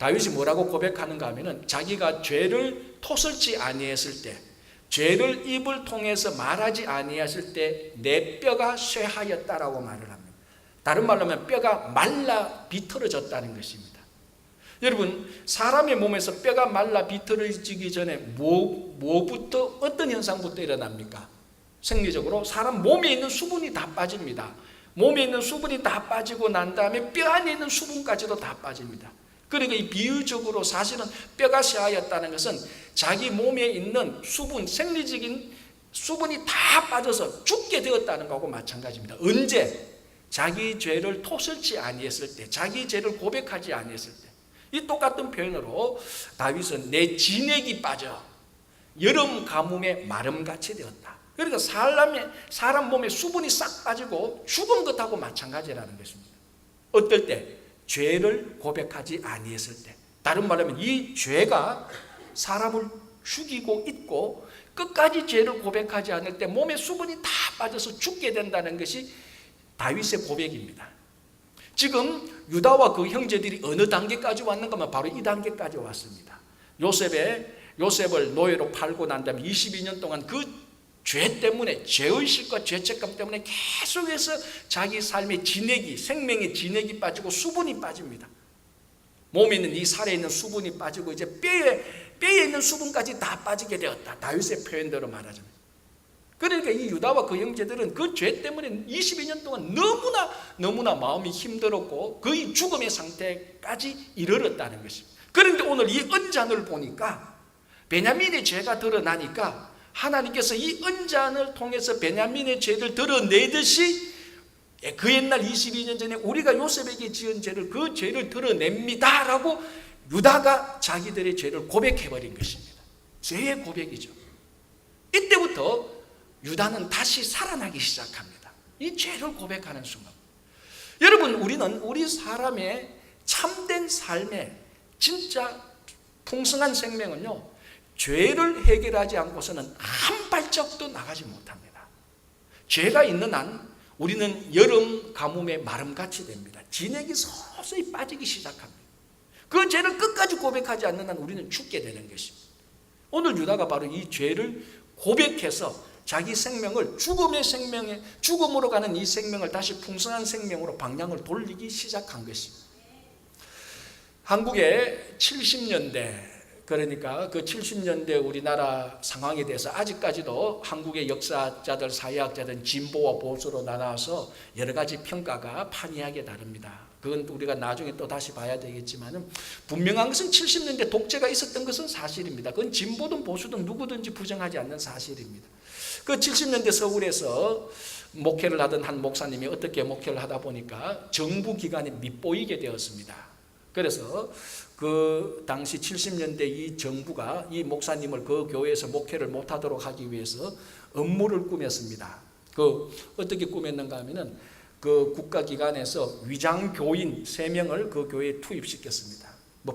다윗이 뭐라고 고백하는가 하면은 자기가 죄를 토설지 아니했을 때, 죄를 입을 통해서 말하지 아니했을 때 내 뼈가 쇠하였다라고 말을 합니다. 다른 말로 하면 뼈가 말라 비틀어졌다는 것입니다. 여러분, 사람의 몸에서 뼈가 말라 비틀어지기 전에 뭐부터, 어떤 현상부터 일어납니까? 생리적으로 사람 몸에 있는 수분이 다 빠집니다. 몸에 있는 수분이 다 빠지고 난 다음에 뼈 안에 있는 수분까지도 다 빠집니다. 그러니까 이 비유적으로 사실은 뼈가 쇠하였다는 것은 자기 몸에 있는 수분, 생리적인 수분이 다 빠져서 죽게 되었다는 것하고 마찬가지입니다. 언제? 자기 죄를 토설지 아니했을 때, 자기 죄를 고백하지 아니했을 때. 이 똑같은 표현으로 다윗은 내 진액이 빠져 여름 가뭄에 마름같이 되었다. 그러니까 사람 몸에 수분이 싹 빠지고 죽은 것하고 마찬가지라는 것입니다. 어떨 때? 죄를 고백하지 아니했을 때. 다른 말로 하면 이 죄가 사람을 죽이고 있고 끝까지 죄를 고백하지 않을 때 몸에 수분이 다 빠져서 죽게 된다는 것이 다윗의 고백입니다. 지금 유다와 그 형제들이 어느 단계까지 왔는가 하면 바로 이 단계까지 왔습니다. 요셉을 노예로 팔고 난 다음에 22년 동안 그 죄 때문에, 죄의식과 죄책감 때문에 계속해서 자기 삶의 진액이, 생명의 진액이 빠지고 수분이 빠집니다. 몸에 있는 이 살에 있는 수분이 빠지고 이제 뼈에 있는 수분까지 다 빠지게 되었다. 다윗의 표현대로 말하자면. 그러니까 이 유다와 그 형제들은 그 죄 때문에 22년 동안 너무나 마음이 힘들었고 거의 죽음의 상태까지 이르렀다는 것입니다. 그런데 오늘 이 언잔을 보니까 베냐민의 죄가 드러나니까 하나님께서 이 언잔을 통해서 베냐민의 죄를 드러내듯이 그 옛날 22년 전에 우리가 요셉에게 지은 죄를, 그 죄를 드러냅니다 라고 유다가 자기들의 죄를 고백해버린 것입니다. 죄의 고백이죠. 이때부터 유다는 다시 살아나기 시작합니다. 이 죄를 고백하는 순간. 여러분, 우리 사람의 참된 삶의 진짜 풍성한 생명은요, 죄를 해결하지 않고서는 한 발짝도 나가지 못합니다. 죄가 있는 한 우리는 여름 가뭄에 마름같이 됩니다. 진액이 서서히 빠지기 시작합니다. 그 죄를 끝까지 고백하지 않는 한 우리는 죽게 되는 것입니다. 오늘 유다가 바로 이 죄를 고백해서 자기 생명을 죽음으로 가는 이 생명을 다시 풍성한 생명으로 방향을 돌리기 시작한 것입니다. 한국의 70년대, 그러니까 그 70년대 우리나라 상황에 대해서 아직까지도 한국의 역사자들, 사회학자들은 진보와 보수로 나눠서 여러 가지 평가가 판이하게 다릅니다. 그건 우리가 나중에 또 다시 봐야 되겠지만 분명한 것은 70년대 독재가 있었던 것은 사실입니다. 그건 진보든 보수든 누구든지 부정하지 않는 사실입니다. 그 70년대 서울에서 목회를 하던 한 목사님이 어떻게 목회를 하다 보니까 정부 기관에 밉보이게 되었습니다. 그래서 그 당시 70년대 이 정부가 이 목사님을 그 교회에서 목회를 못하도록 하기 위해서 업무를 꾸몄습니다. 어떻게 꾸몄는가 하면은 그 국가기관에서 위장교인 3명을 그 교회에 투입시켰습니다.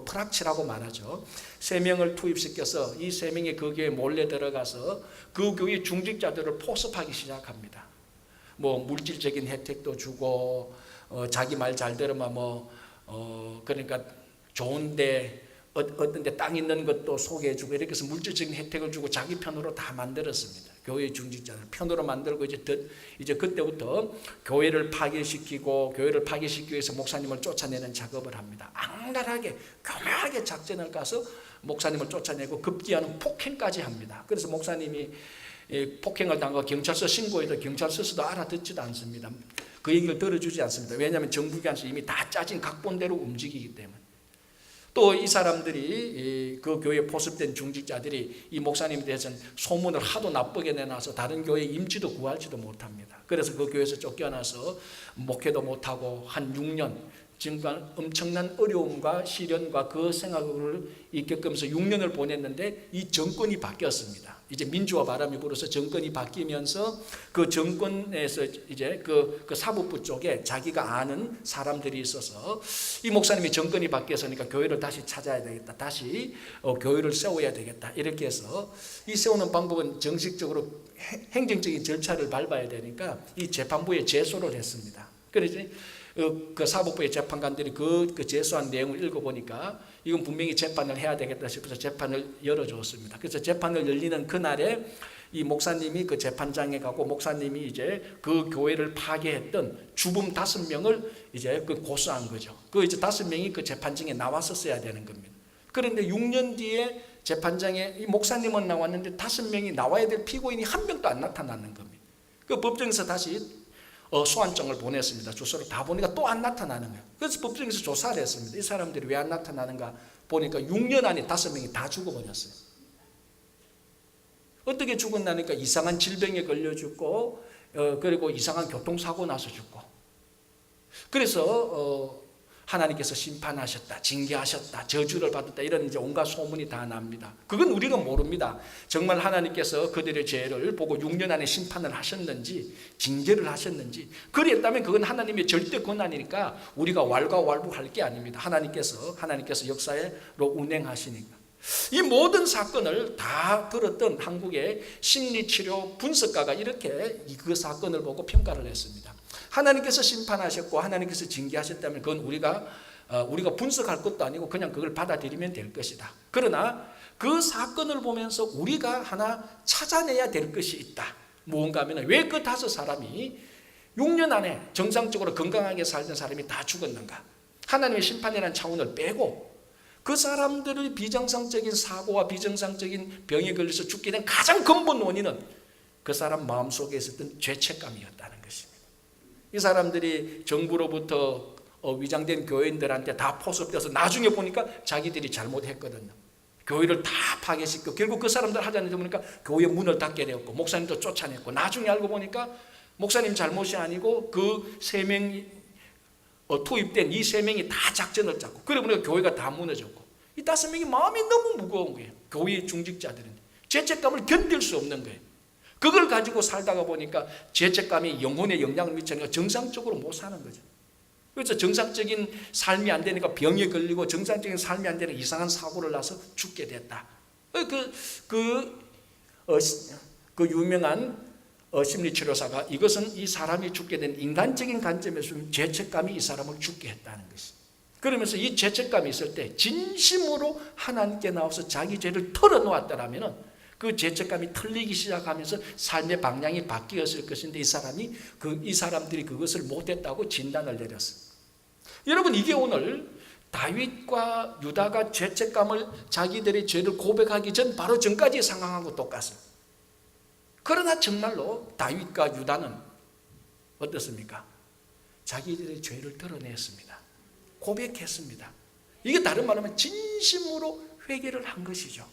프락치라고 말하죠. 3명을 투입시켜서 이 3명이 그 교회에 몰래 들어가서 그 교회 중직자들을 포섭하기 시작합니다. 물질적인 혜택도 주고, 자기 말 잘 들으면 그러니까 좋은데 어떤 데 땅 있는 것도 소개해주고 이렇게 해서 물질적인 혜택을 주고 자기 편으로 다 만들었습니다. 교회 중직자들 편으로 만들고 이제 그때부터 교회를 파괴시키기 위해서 목사님을 쫓아내는 작업을 합니다. 악랄하게 교묘하게 작전을 가서 목사님을 쫓아내고 급기야는 폭행까지 합니다. 그래서 목사님이 폭행을 당하고 경찰서 신고해도 경찰서도 알아듣지도 않습니다. 그 얘기를 들어주지 않습니다. 왜냐하면 정부기관에서 이미 다 짜진 각본대로 움직이기 때문에. 또 이 사람들이 그 교회에 포섭된 중직자들이 이 목사님에 대해서는 소문을 하도 나쁘게 내놔서 다른 교회 임지도 구하지도 못합니다. 그래서 그 교회에서 쫓겨나서 목회도 못하고 한 6년 정말 엄청난 어려움과 시련과 그 생각을 겪으면서 6년을 보냈는데 이 정권이 바뀌었습니다. 이제 민주화 바람이 불어서 정권이 바뀌면서 그 정권에서 이제 그 사법부 쪽에 자기가 아는 사람들이 있어서 이 목사님이 정권이 바뀌었으니까 교회를 다시 찾아야 되겠다. 다시 교회를 세워야 되겠다. 이렇게 해서 이 세우는 방법은 정식적으로 행정적인 절차를 밟아야 되니까 이 재판부에 제소를 했습니다. 그래서 그 사법부의 재판관들이 그 제소한 내용을 읽어보니까 이건 분명히 재판을 해야 되겠다 싶어서 재판을 열어줬습니다. 그래서 재판을 열리는 그날에 이 목사님이 그 재판장에 가고 목사님이 이제 그 교회를 파괴했던 주범 5명을 이제 그 고소한 거죠. 그 이제 5명이 그 재판장에 나왔었어야 되는 겁니다. 그런데 6년 뒤에 재판장에 이 목사님은 나왔는데 5명이 나와야 될 피고인이 1명도 안 나타나는 겁니다. 그 법정에서 다시 소환장을 보냈습니다. 주소를 다 보니까 또 안 나타나는 거예요. 그래서 법정에서 조사를 했습니다. 이 사람들이 왜 안 나타나는가 보니까 6년 안에 5명이 다 죽어버렸어요. 어떻게 죽었나니까 이상한 질병에 걸려 죽고 그리고 이상한 교통사고 나서 죽고. 그래서 하나님께서 심판하셨다, 징계하셨다, 저주를 받았다 이런 이제 온갖 소문이 다 납니다. 그건 우리가 모릅니다. 정말 하나님께서 그들의 죄를 보고 6년 안에 심판을 하셨는지 징계를 하셨는지 그랬다면 그건 하나님의 절대 권한이니까 우리가 왈가왈부할 게 아닙니다. 하나님께서 역사로 운행하시니까. 이 모든 사건을 다 들었던 한국의 심리치료 분석가가 이렇게 그 사건을 보고 평가를 했습니다. 하나님께서 심판하셨고 하나님께서 징계하셨다면 그건 우리가 분석할 것도 아니고 그냥 그걸 받아들이면 될 것이다. 그러나 그 사건을 보면서 우리가 하나 찾아내야 될 것이 있다. 무언가 하면 왜 그 5사람이 6년 안에 정상적으로 건강하게 살던 사람이 다 죽었는가? 하나님의 심판이라는 차원을 빼고 그 사람들의 비정상적인 사고와 비정상적인 병에 걸려서 죽게 된 가장 근본 원인은 그 사람 마음속에 있었던 죄책감이었다는 것입니다. 이 사람들이 정부로부터 위장된 교인들한테 다 포섭돼서 나중에 보니까 자기들이 잘못했거든요. 교회를 다 파괴시키고 결국 그 사람들 하자는 데 보니까 교회 문을 닫게 되었고 목사님도 쫓아냈고 나중에 알고 보니까 목사님 잘못이 아니고 그 3명이 투입된 이 3명이 다 작전을 짰고 그래 보니까 교회가 다 무너졌고 이 5명이 마음이 너무 무거운 거예요. 교회의 중직자들은 죄책감을 견딜 수 없는 거예요. 그걸 가지고 살다가 보니까 죄책감이 영혼에 영향을 미치니까 정상적으로 못 사는 거죠. 그래서 정상적인 삶이 안 되니까 병에 걸리고 정상적인 삶이 안 되니까 이상한 사고를 나서 죽게 됐다. 그 유명한 심리치료사가 이것은 이 사람이 죽게 된 인간적인 관점에서 죄책감이 이 사람을 죽게 했다는 것입니다. 그러면서 이 죄책감이 있을 때 진심으로 하나님께 나와서 자기 죄를 털어놓았더라면 그 죄책감이 털리기 시작하면서 삶의 방향이 바뀌었을 것인데 이 사람들이 그것을 못했다고 진단을 내렸어요. 여러분 이게 오늘 다윗과 유다가 죄책감을 자기들의 죄를 고백하기 전 바로 전까지의 상황하고 똑같습니다. 그러나 정말로 다윗과 유다는 어떻습니까? 자기들의 죄를 드러냈습니다. 고백했습니다. 이게 다른 말로 하면 진심으로 회개를 한 것이죠.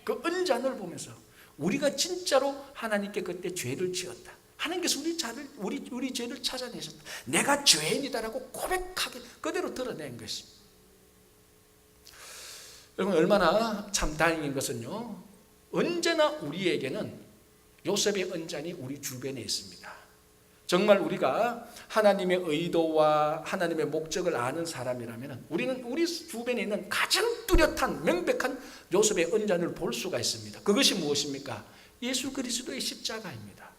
그 언잔을 보면서 우리가 진짜로 하나님께 그때 죄를 지었다. 하나님께서 우리 죄를 찾아내셨다. 내가 죄인이다라고 고백하게 그대로 드러낸 것입니다. 여러분 얼마나 참 다행인 것은요. 언제나 우리에게는 요셉의 언잔이 우리 주변에 있습니다. 정말 우리가 하나님의 의도와 하나님의 목적을 아는 사람이라면 우리는 우리 주변에 있는 가장 뚜렷한 명백한 요셉의 언잔을 볼 수가 있습니다. 그것이 무엇입니까? 예수 그리스도의 십자가입니다.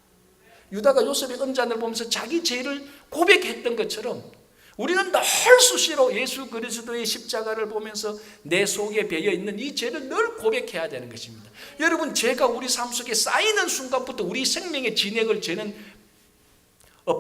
유다가 요셉의 언잔을 보면서 자기 죄를 고백했던 것처럼 우리는 늘 수시로 예수 그리스도의 십자가를 보면서 내 속에 배어있는 이 죄를 늘 고백해야 되는 것입니다. 여러분 죄가 우리 삶 속에 쌓이는 순간부터 우리 생명의 진액을 죄는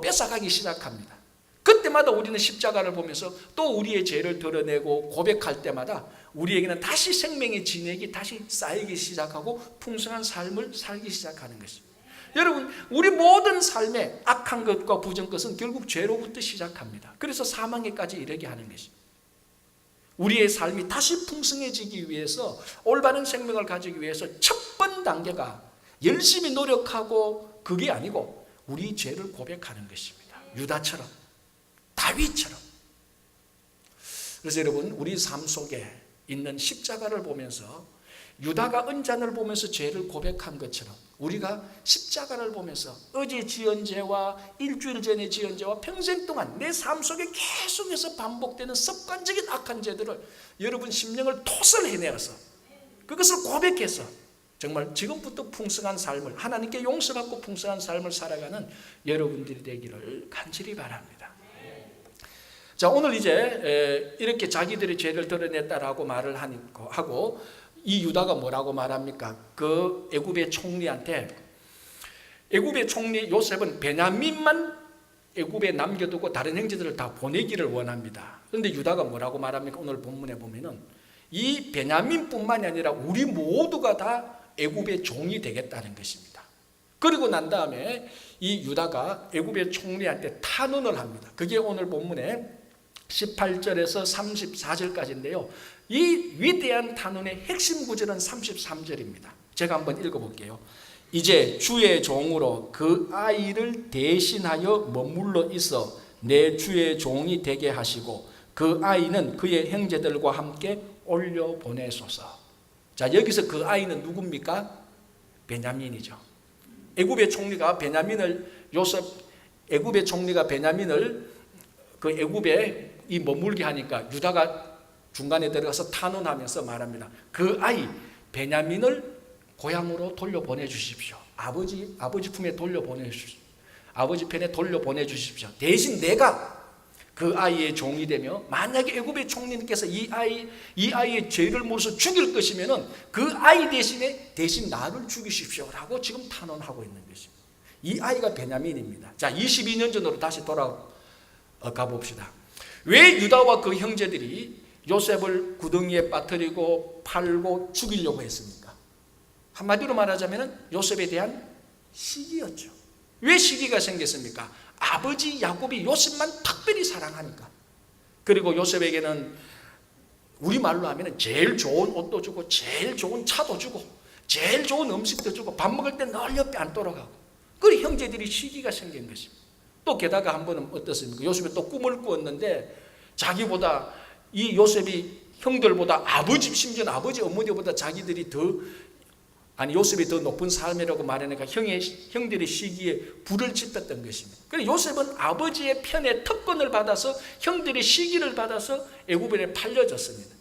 뺏어가기 시작합니다. 그때마다 우리는 십자가를 보면서 또 우리의 죄를 드러내고 고백할 때마다 우리에게는 다시 생명의 진액이 다시 쌓이기 시작하고 풍성한 삶을 살기 시작하는 것입니다. 여러분 우리 모든 삶에 악한 것과 부정 것은 결국 죄로부터 시작합니다. 그래서 사망에까지 이르게 하는 것입니다. 우리의 삶이 다시 풍성해지기 위해서 올바른 생명을 가지기 위해서 첫 번 단계가 열심히 노력하고 그게 아니고 우리 죄를 고백하는 것입니다. 유다처럼 다윗처럼. 그래서 여러분 우리 삶 속에 있는 십자가를 보면서 유다가 언잔을 보면서 죄를 고백한 것처럼 우리가 십자가를 보면서 어제 지은 죄와 일주일 전에 지은 죄와 평생 동안 내 삶 속에 계속해서 반복되는 습관적인 악한 죄들을 여러분 심령을 토설해내어서 그것을 고백해서 정말 지금부터 풍성한 삶을 하나님께 용서받고 풍성한 삶을 살아가는 여러분들이 되기를 간절히 바랍니다. 자, 오늘 이제 이렇게 자기들이 죄를 드러냈다라고 말을 하고 이 유다가 뭐라고 말합니까? 그 애굽의 총리한테, 애굽의 총리 요셉은 베냐민만 애굽에 남겨두고 다른 형제들을 다 보내기를 원합니다. 그런데 유다가 뭐라고 말합니까? 오늘 본문에 보면은 이 베냐민뿐만이 아니라 우리 모두가 다 애굽의 종이 되겠다는 것입니다. 그리고 난 다음에 이 유다가 애굽의 총리한테 탄원을 합니다. 그게 오늘 본문에 18절에서 34절까지인데요. 이 위대한 탄원의 핵심 구절은 33절입니다. 제가 한번 읽어볼게요. 이제 주의 종으로 그 아이를 대신하여 머물러 있어 내 주의 종이 되게 하시고 그 아이는 그의 형제들과 함께 올려 보내소서. 자, 여기서 그 아이는 누굽니까? 베냐민이죠. 애굽의 총리가 베냐민을 애굽의 총리가 베냐민을 그 애굽에 이 머물게 하니까 유다가 중간에 들어가서 탄원하면서 말합니다. 그 아이 베냐민을 고향으로 돌려보내 주십시오. 아버지 품에 돌려보내 주십시오. 아버지 편에 돌려보내 주십시오. 대신 내가 그 아이의 종이 되며 만약에 애굽의 총리님께서 이 아이의 죄를 물어서 죽일 것이면은 그 아이 대신 나를 죽이십시오라고 지금 탄원하고 있는 것입니다. 이 아이가 베냐민입니다. 자, 22년 전으로 다시 돌아가 봅시다. 왜 유다와 그 형제들이 요셉을 구덩이에 빠뜨리고 팔고 죽이려고 했습니까? 한마디로 말하자면 요셉에 대한 시기였죠. 왜 시기가 생겼습니까? 아버지 야곱이 요셉만 특별히 사랑하니까. 그리고 요셉에게는 우리말로 하면 제일 좋은 옷도 주고 제일 좋은 차도 주고 제일 좋은 음식도 주고 밥 먹을 때 늘 옆에 앉도록 하고. 그리고 형제들이 시기가 생긴 것입니다. 또 게다가 한 번은 어떻습니까? 요셉이 또 꿈을 꾸었는데 자기보다 이 요셉이 형들보다 심지어는 아버지 어머니보다 자기들이 요셉이 더 높은 삶이라고 말하니까 형들의 시기에 불을 지폈던 것입니다. 그래서 요셉은 아버지의 편에 특권을 받아서 형들의 시기를 받아서 애굽에 팔려졌습니다.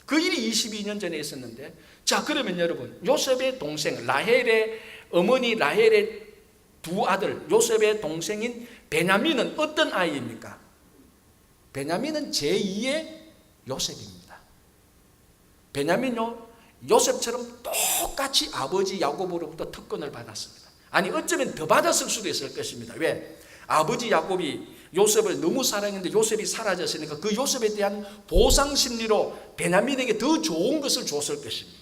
그 일이 22년 전에 있었는데, 자, 그러면 여러분, 요셉의 동생 라헬의 어머니 라헬의 두 아들 요셉의 동생인 베냐민은 어떤 아이입니까? 베냐민은 제2의 요셉입니다. 베냐민요, 요셉처럼 똑같이 아버지 야곱으로부터 특권을 받았습니다. 아니, 어쩌면 더 받았을 수도 있을 것입니다. 왜? 아버지 야곱이 요셉을 너무 사랑했는데 요셉이 사라졌으니까 그 요셉에 대한 보상 심리로 베냐민에게 더 좋은 것을 줬을 것입니다.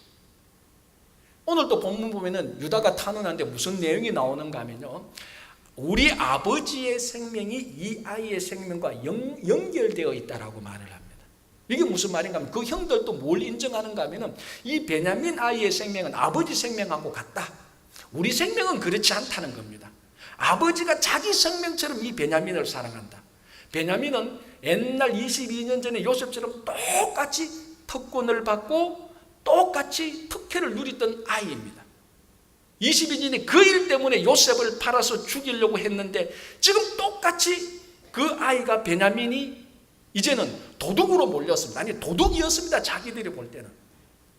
오늘 또 본문 보면은 유다가 탄원하는데 무슨 내용이 나오는가 하면요, 우리 아버지의 생명이 이 아이의 생명과 연결되어 있다라고 말을 합니다. 이게 무슨 말인가 하면 그 형들도 뭘 인정하는가 하면 이 베냐민 아이의 생명은 아버지 생명하고 같다. 우리 생명은 그렇지 않다는 겁니다. 아버지가 자기 생명처럼 이 베냐민을 사랑한다. 베냐민은 옛날 22년 전에 요셉처럼 똑같이 특권을 받고 똑같이 특혜를 누리던 아이입니다. 22년에 그 일 때문에 요셉을 팔아서 죽이려고 했는데 지금 똑같이 그 아이가 베냐민이 이제는 도둑으로 몰렸습니다. 아니, 도둑이었습니다. 자기들이 볼 때는.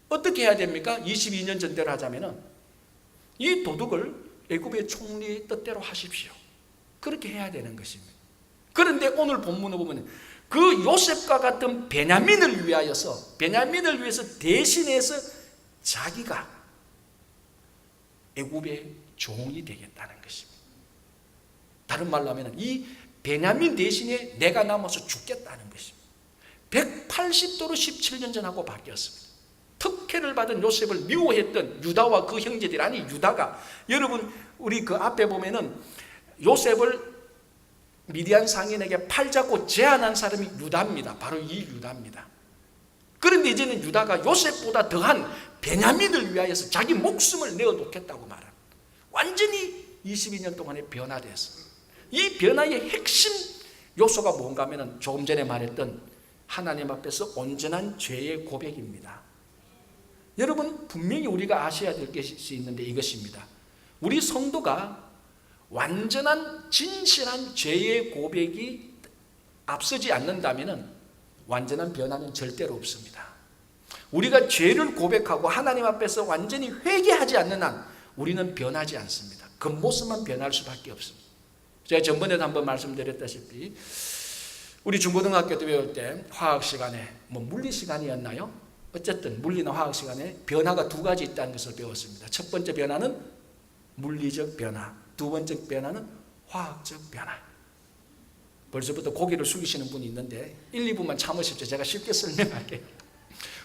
어떻게 해야 됩니까? 22년 전대로 하자면은 이 도둑을 애굽의 총리의 뜻대로 하십시오. 그렇게 해야 되는 것입니다. 그런데 오늘 본문을 보면 그 요셉과 같은 베냐민을 위해서 대신해서 자기가 애굽의 종이 되겠다는 것입니다. 다른 말로 하면 이 베냐민 대신에 내가 남아서 죽겠다는 것입니다. 180도로 17년 전하고 바뀌었습니다. 특혜를 받은 요셉을 미워했던 유다와 그 형제들, 아니 유다가, 여러분 우리 그 앞에 보면은 요셉을 미디안 상인에게 팔자고 제안한 사람이 유다입니다. 바로 이 유다입니다. 그런데 이제는 유다가 요셉보다 더한 베냐민을 위하여서 자기 목숨을 내어놓겠다고 말합니다. 완전히 22년 동안에 변화됐습니다. 이 변화의 핵심 요소가 뭔가 하면 조금 전에 말했던 하나님 앞에서 온전한 죄의 고백입니다. 여러분, 분명히 우리가 아셔야 될 것이 있는데 이것입니다. 우리 성도가 완전한 진실한 죄의 고백이 앞서지 않는다면 완전한 변화는 절대로 없습니다. 우리가 죄를 고백하고 하나님 앞에서 완전히 회개하지 않는 한 우리는 변하지 않습니다. 겉모습만 변할 수밖에 없습니다. 제가 전번에도 한번 말씀드렸다시피 우리 중고등학교 때 배울 때 화학 시간에 물리 시간이었나요? 어쨌든 물리나 화학 시간에 변화가 두 가지 있다는 것을 배웠습니다. 첫 번째 변화는 물리적 변화, 두 번째 변화는 화학적 변화. 벌써부터 고개를 숙이시는 분이 있는데 1, 2분만 참으십시오. 제가 쉽게 설명할게요.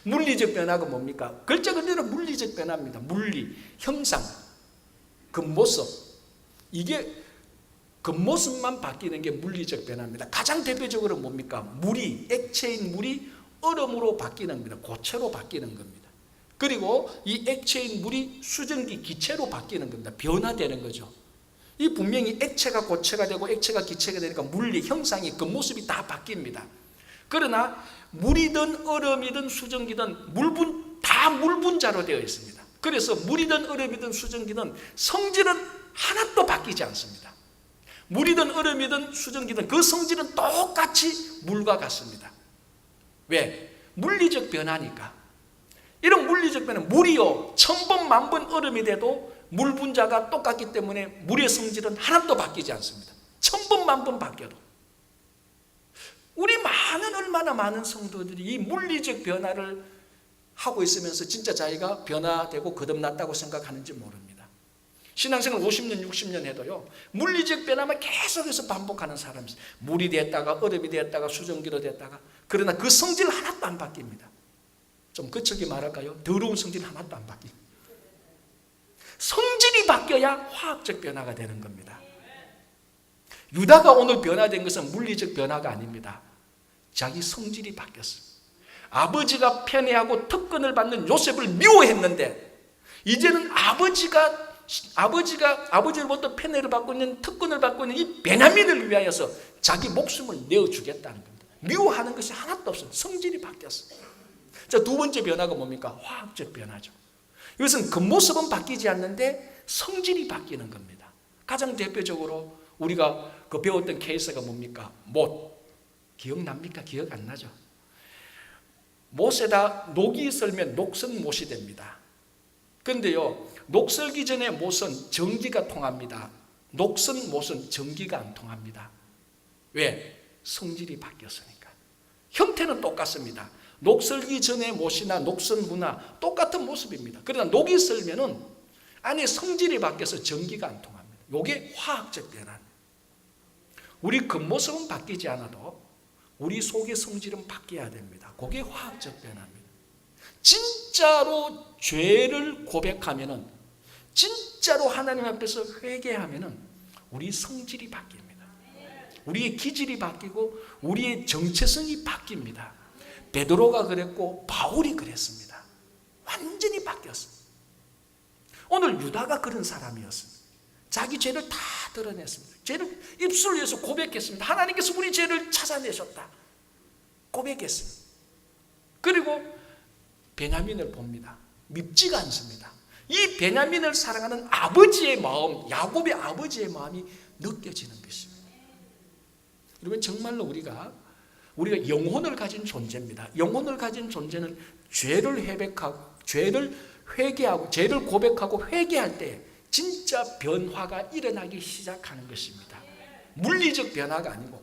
물리적 변화가 뭡니까? 글자 그대로 물리적 변화입니다. 물리, 형상, 겉모습. 이게 겉모습만 바뀌는 게 물리적 변화입니다. 가장 대표적으로 뭡니까? 물이, 액체인 물이 얼음으로 바뀌는 겁니다. 고체로 바뀌는 겁니다. 그리고 이 액체인 물이 수증기, 기체로 바뀌는 겁니다. 변화되는 거죠. 이 분명히 액체가 고체가 되고 액체가 기체가 되니까 물리, 형상이, 겉모습이 다 바뀝니다. 그러나 물이든 얼음이든 수증기든 다 물분자로 되어 있습니다. 그래서 물이든 얼음이든 수증기든 성질은 하나도 바뀌지 않습니다. 물이든 얼음이든 수증기든 그 성질은 똑같이 물과 같습니다. 왜? 물리적 변화니까. 이런 물리적 변화는 물이요 1000번 만번 얼음이 돼도 물 분자가 똑같기 때문에 물의 성질은 하나도 바뀌지 않습니다. 1000번 만번 바뀌어도. 우리 얼마나 많은 성도들이 이 물리적 변화를 하고 있으면서 진짜 자기가 변화되고 거듭났다고 생각하는지 모릅니다. 신앙생활 50년 60년 해도요 물리적 변화만 계속해서 반복하는 사람이 있어요. 물이 됐다가 얼음이 됐다가 수증기로 됐다가. 그러나 그 성질 하나도 안 바뀝니다. 좀 거칠게 말할까요? 더러운 성질 하나도 안 바뀝니다. 성질이 바뀌어야 화학적 변화가 되는 겁니다. 유다가 오늘 변화된 것은 물리적 변화가 아닙니다. 자기 성질이 바뀌었어요. 아버지가 편애하고 특권을 받는 요셉을 미워했는데 이제는 아버지로부터 편애를 받고 있는 특권을 받고 있는 이 베냐민을 위하여서 자기 목숨을 내어주겠다는 겁니다. 미워하는 것이 하나도 없어요. 성질이 바뀌었어요. 자, 두 번째 변화가 뭡니까? 화학적 변화죠. 이것은 겉모습은 바뀌지 않는데 성질이 바뀌는 겁니다. 가장 대표적으로 우리가 배웠던 케이스가 뭡니까? 못. 기억납니까? 기억 안 나죠? 못에다 녹이 설면 녹선못이 됩니다. 그런데요 녹설기 전에 못은 전기가 통합니다. 녹선 못은 전기가 안 통합니다. 왜? 성질이 바뀌었으니까. 형태는 똑같습니다. 녹설기 전의 못이나 녹선무나 똑같은 모습입니다. 그러나 녹이 설면은 안에 성질이 바뀌어서 전기가 안 통합니다. 이게 화학적 변화입니다. 우리 겉모습은 바뀌지 않아도 우리 속의 성질은 바뀌어야 됩니다. 그게 화학적 변화입니다. 진짜로 죄를 고백하면은, 진짜로 하나님 앞에서 회개하면은 우리 성질이 바뀝니다. 우리의 기질이 바뀌고 우리의 정체성이 바뀝니다. 베드로가 그랬고 바울이 그랬습니다. 완전히 바뀌었습니다. 오늘 유다가 그런 사람이었습니다. 자기 죄를 다 드러냈습니다. 죄를 입술을 위해서 고백했습니다. 하나님께서 우리 죄를 찾아내셨다. 고백했습니다. 그리고 베냐민을 봅니다. 밉지가 않습니다. 이 베냐민을 사랑하는 아버지의 마음, 야곱의 아버지의 마음이 느껴지는 것입니다. 여러분 정말로 우리가 영혼을 가진 존재입니다. 영혼을 가진 존재는 죄를 회개하고 죄를 고백하고 회개할 때 진짜 변화가 일어나기 시작하는 것입니다. 물리적 변화가 아니고,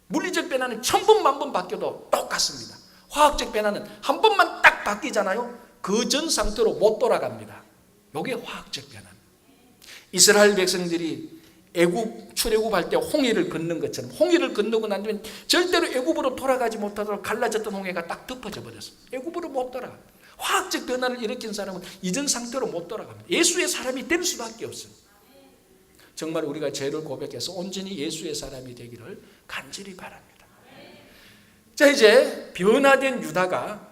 물리적 변화는 1000번 만번 바뀌어도 똑같습니다. 화학적 변화는 한 번만 딱 바뀌잖아요. 그 전 상태로 못 돌아갑니다. 이게 화학적 변화입니다. 이스라엘 백성들이 애굽 출애굽할 때 홍해를 건넌 것처럼 홍해를 건너고 난 뒤에 절대로 애굽으로 돌아가지 못하도록 갈라졌던 홍해가 딱 덮어져 버렸어요. 애굽으로 못 돌아갑니다. 화학적 변화를 일으킨 사람은 이전 상태로 못 돌아갑니다. 예수의 사람이 될 수밖에 없어요. 정말 우리가 죄를 고백해서 온전히 예수의 사람이 되기를 간절히 바랍니다. 자, 이제 변화된 유다가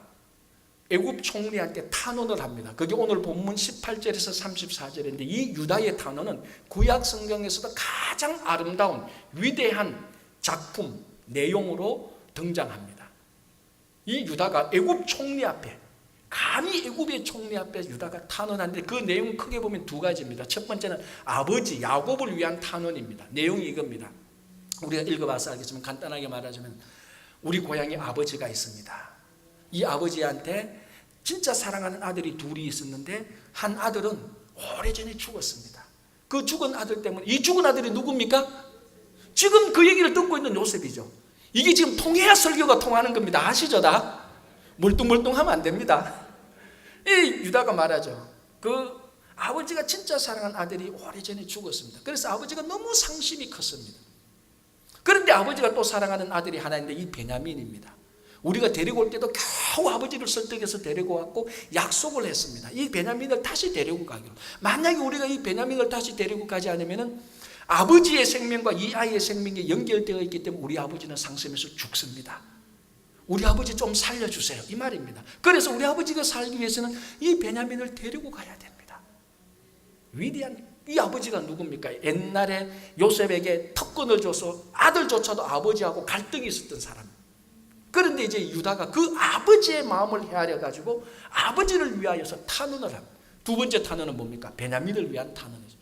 애굽 총리한테 탄원을 합니다. 그게 오늘 본문 18절에서 34절인데 이 유다의 탄원은 구약 성경에서도 가장 아름다운 위대한 작품 내용으로 등장합니다. 이 유다가 애굽 총리 앞에, 감히 애굽의 총리 앞에 유다가 탄원하는데 그 내용 크게 보면 두 가지입니다. 첫 번째는 아버지 야곱을 위한 탄원입니다. 내용이 이겁니다. 우리가 읽어봐서 알겠지만 간단하게 말하자면 우리 고향에 아버지가 있습니다. 이 아버지한테 진짜 사랑하는 아들이 둘이 있었는데 한 아들은 오래전에 죽었습니다. 그 죽은 아들 때문에, 이 죽은 아들이 누굽니까? 지금 그 얘기를 듣고 있는 요셉이죠. 이게 지금 통해야 설교가 통하는 겁니다. 아시죠? 다 멀뚱멀뚱하면 안 됩니다. 이 유다가 말하죠. 그 아버지가 진짜 사랑한 아들이 오래전에 죽었습니다. 그래서 아버지가 너무 상심이 컸습니다. 그런데 아버지가 또 사랑하는 아들이 하나 있는데 이 베냐민입니다. 우리가 데리고 올 때도 겨우 아버지를 설득해서 데리고 왔고 약속을 했습니다. 이 베냐민을 다시 데리고 가기로. 만약에 우리가 이 베냐민을 다시 데리고 가지 않으면 아버지의 생명과 이 아이의 생명이 연결되어 있기 때문에 우리 아버지는 상심해서 죽습니다. 우리 아버지 좀 살려주세요, 이 말입니다. 그래서 우리 아버지가 살기 위해서는 이 베냐민을 데리고 가야 됩니다. 위대한 이 아버지가 누굽니까? 옛날에 요셉에게 특권을 줘서 아들조차도 아버지하고 갈등이 있었던 사람. 그런데 이제 유다가 그 아버지의 마음을 헤아려 가지고 아버지를 위하여서 탄원을 합니다. 두 번째 탄원은 뭡니까? 베냐민을 위한 탄원이죠.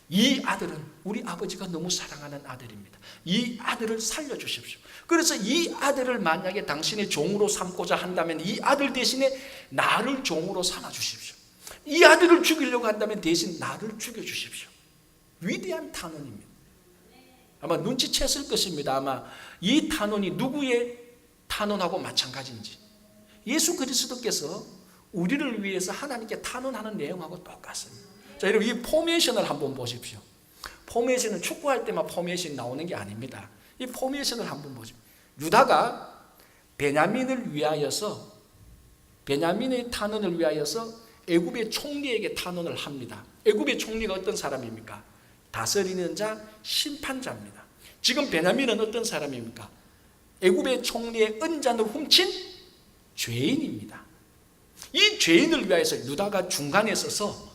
이 아들은 우리 아버지가 너무 사랑하는 아들입니다. 이 아들을 살려주십시오. 그래서 이 아들을 만약에 당신의 종으로 삼고자 한다면 이 아들 대신에 나를 종으로 삼아주십시오. 이 아들을 죽이려고 한다면 대신 나를 죽여주십시오. 위대한 탄원입니다. 아마 눈치챘을 것입니다. 아마 이 탄원이 누구의 탄원하고 마찬가지인지. 예수 그리스도께서 우리를 위해서 하나님께 탄원하는 내용하고 똑같습니다. 자, 여러분 이 포메이션을 한번 보십시오. 포메이션은 축구할 때만 포메이션이 나오는 게 아닙니다. 이 포메이션을 한번 보십시오. 유다가 베냐민을 위하여서, 베냐민의 탄원을 위하여서 애굽의 총리에게 탄원을 합니다. 애굽의 총리가 어떤 사람입니까? 다스리는 자, 심판자입니다. 지금 베냐민은 어떤 사람입니까? 애굽의 총리의 은잔을 훔친 죄인입니다. 이 죄인을 위하여서 유다가 중간에 서서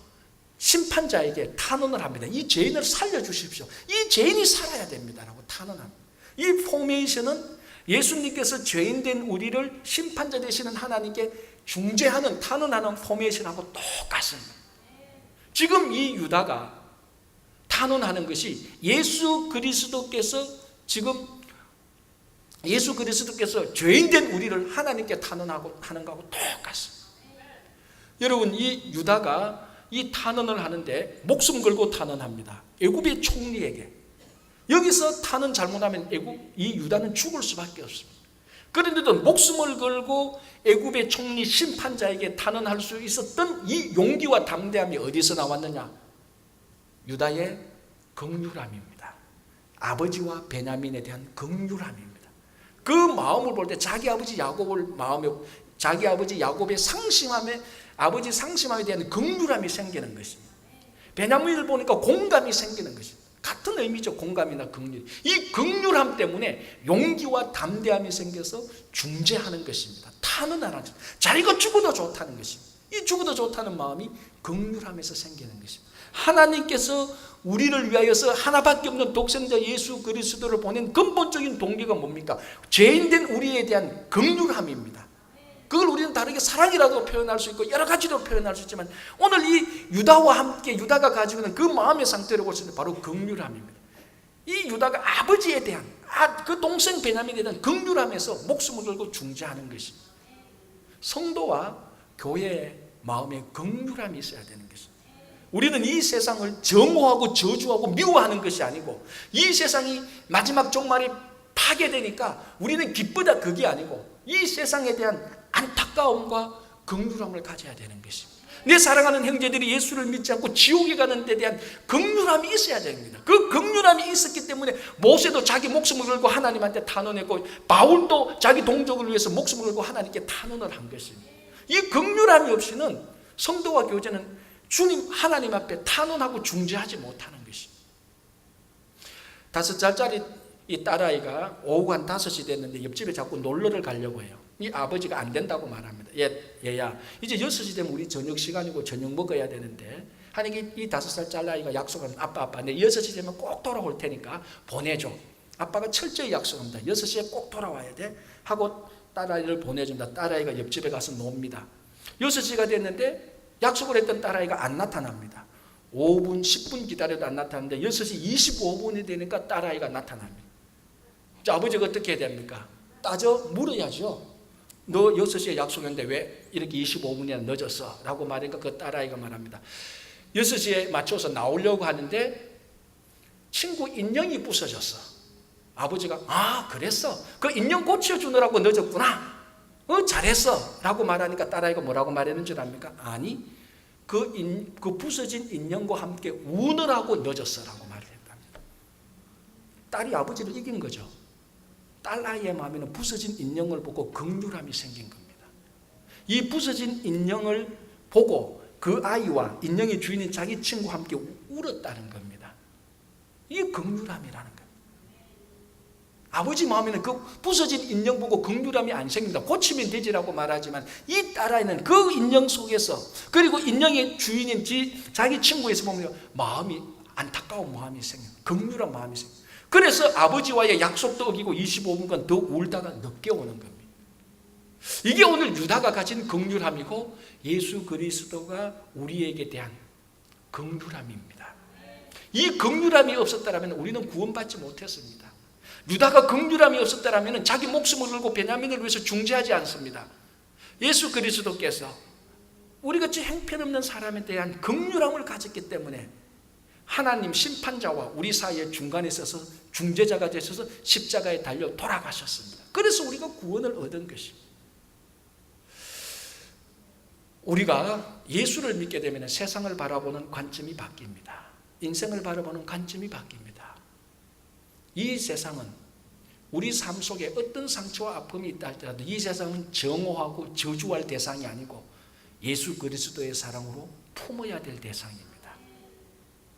심판자에게 탄원을 합니다. 이 죄인을 살려주십시오. 이 죄인이 살아야 됩니다라고 탄원합니다. 이 포메이션은 예수님께서 죄인된 우리를 심판자 되시는 하나님께 중재하는, 탄원하는 포메이션하고 똑같습니다. 지금 이 유다가 탄원하는 것이 예수 그리스도께서 죄인된 우리를 하나님께 탄원하고 하는 것하고 똑같습니다. 여러분 이 유다가 이 탄원을 하는데 목숨 걸고 탄원합니다. 애굽의 총리에게. 여기서 탄원 잘못하면 이 유다는 죽을 수밖에 없습니다. 그런데도 목숨을 걸고 애굽의 총리 심판자에게 탄원할 수 있었던 이 용기와 담대함이 어디서 나왔느냐? 유다의 긍휼함입니다. 아버지와 베냐민에 대한 긍휼함입니다. 그 마음을 볼 때 자기 아버지 야곱의 상심함에, 아버지 상심함에 대한 긍휼함이 생기는 것입니다. 베냐민을 보니까 공감이 생기는 것입니다. 같은 의미죠. 공감이나 긍휼. 이 긍휼함 때문에 용기와 담대함이 생겨서 중재하는 것입니다. 탄원하는 것입니다. 자기가 죽어도 좋다는 것입니다. 이 죽어도 좋다는 마음이 긍휼함에서 생기는 것입니다. 하나님께서 우리를 위하여서 하나밖에 없는 독생자 예수 그리스도를 보낸 근본적인 동기가 뭡니까? 죄인된 우리에 대한 긍휼함입니다. 그걸 우리는 다르게 사랑이라도 표현할 수 있고 여러 가지로 표현할 수 있지만 오늘 이 유다와 함께 유다가 가지고 있는 그 마음의 상태를 볼 수 있는 바로 긍휼함입니다. 이 유다가 아버지에 대한 그 동생 베냐민에 대한 긍휼함에서 목숨을 걸고 중재하는 것입니다. 성도와 교회의 마음에 긍휼함이 있어야 되는 것입니다. 우리는 이 세상을 정오하고 저주하고 미워하는 것이 아니고 이 세상이 마지막 종말이 파괴되니까 우리는 기쁘다 그게 아니고 이 세상에 대한 안타까움과 긍휼함을 가져야 되는 것입니다. 내 사랑하는 형제들이 예수를 믿지 않고 지옥에 가는 데 대한 긍휼함이 있어야 됩니다. 그 긍휼함이 있었기 때문에 모세도 자기 목숨을 걸고 하나님한테 탄원했고 바울도 자기 동족을 위해서 목숨을 걸고 하나님께 탄원을 한 것입니다. 이 긍휼함이 없이는 성도와 교제는 주님 하나님 앞에 탄원하고 중재하지 못하는 것입니다. 5살짜리 이 딸아이가 오후 한 5시 됐는데 옆집에 자꾸 놀러를 가려고 해요. 이 아버지가 안 된다고 말합니다. 얘야 이제 6시 되면 우리 저녁 시간이고 저녁 먹어야 되는데 하니 이 5살 딸아이가 약속합니다. 아빠 내 6시 되면 꼭 돌아올 테니까 보내줘. 아빠가 철저히 약속합니다. 6시에 꼭 돌아와야 돼 하고 딸아이를 보내줍니다. 딸아이가 옆집에 가서 놉니다. 6시가 됐는데 약속을 했던 딸아이가 안 나타납니다. 5분 10분 기다려도 안 나타나는데 6시 25분이 되니까 딸아이가 나타납니다. 자, 아버지가 어떻게 해야 됩니까? 따져 물어야죠. 너 6시에 약속했는데 왜 이렇게 25분이나 늦었어? 라고 말하니까 그 딸아이가 말합니다. 6시에 맞춰서 나오려고 하는데 친구 인형이 부서졌어. 아버지가 그랬어, 그 인형 고쳐주느라고 늦었구나, 잘했어 라고 말하니까 딸아이가 뭐라고 말했는 줄 압니까? 아니, 그 부서진 인형과 함께 우느라고 늦었어 라고 말을 했답니다. 딸이 아버지를 이긴 거죠. 딸아이의 마음에는 부서진 인형을 보고 긍휼함이 생긴 겁니다. 이 부서진 인형을 보고 그 아이와 인형의 주인인 자기 친구와 함께 울었다는 겁니다. 이게 긍휼함이라는 겁니다. 아버지 마음에는 그 부서진 인형 보고 긍휼함이 안 생긴다, 고치면 되지라고 말하지만 이 딸아이는 그 인형 속에서, 그리고 인형의 주인인 자기 친구에서 보면 마음이, 안타까운 마음이 생겨요. 긍휼한 마음이 생겨요. 그래서 아버지와의 약속도 어기고 25분간 더 울다가 늦게 오는 겁니다. 이게 오늘 유다가 가진 긍휼함이고 예수 그리스도가 우리에게 대한 긍휼함입니다. 이 긍휼함이 없었다면 우리는 구원받지 못했습니다. 유다가 긍휼함이 없었다면 자기 목숨을 걸고 베냐민을 위해서 중재하지 않습니다. 예수 그리스도께서 우리같이 형편없는 사람에 대한 긍휼함을 가졌기 때문에 하나님 심판자와 우리 사이의 중간에 서서 중재자가 되셔서 십자가에 달려 돌아가셨습니다. 그래서 우리가 구원을 얻은 것입니다. 우리가 예수를 믿게 되면 세상을 바라보는 관점이 바뀝니다. 인생을 바라보는 관점이 바뀝니다. 이 세상은 우리 삶 속에 어떤 상처와 아픔이 있다 할지라도 이 세상은 정오하고 저주할 대상이 아니고 예수 그리스도의 사랑으로 품어야 될 대상입니다.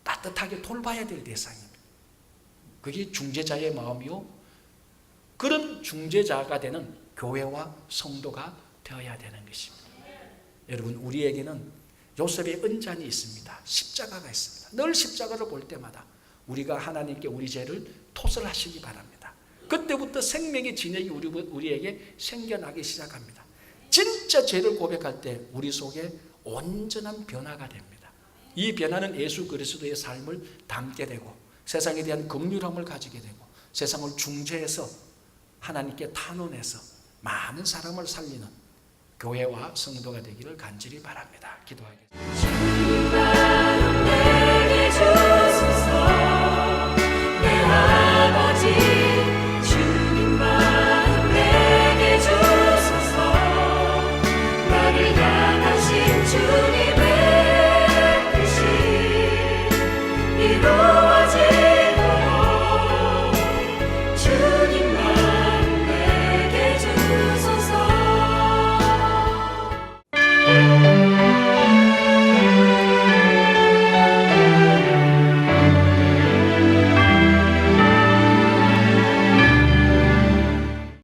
따뜻하게 돌봐야 될 대상입니다. 그게 중재자의 마음이요, 그런 중재자가 되는 교회와 성도가 되어야 되는 것입니다. 여러분, 우리에게는 요셉의 은잔이 있습니다. 십자가가 있습니다. 늘 십자가를 볼 때마다 우리가 하나님께 우리 죄를 토설하시기 바랍니다. 그때부터 생명의 진액이 우리에게 생겨나기 시작합니다. 진짜 죄를 고백할 때 우리 속에 온전한 변화가 됩니다. 이 변화는 예수 그리스도의 삶을 담게 되고 세상에 대한 긍휼함을 가지게 되고 세상을 중재해서 하나님께 탄원해서 많은 사람을 살리는 교회와 성도가 되기를 간절히 바랍니다. 기도하겠습니다. 주님의 뜻이 이루어지게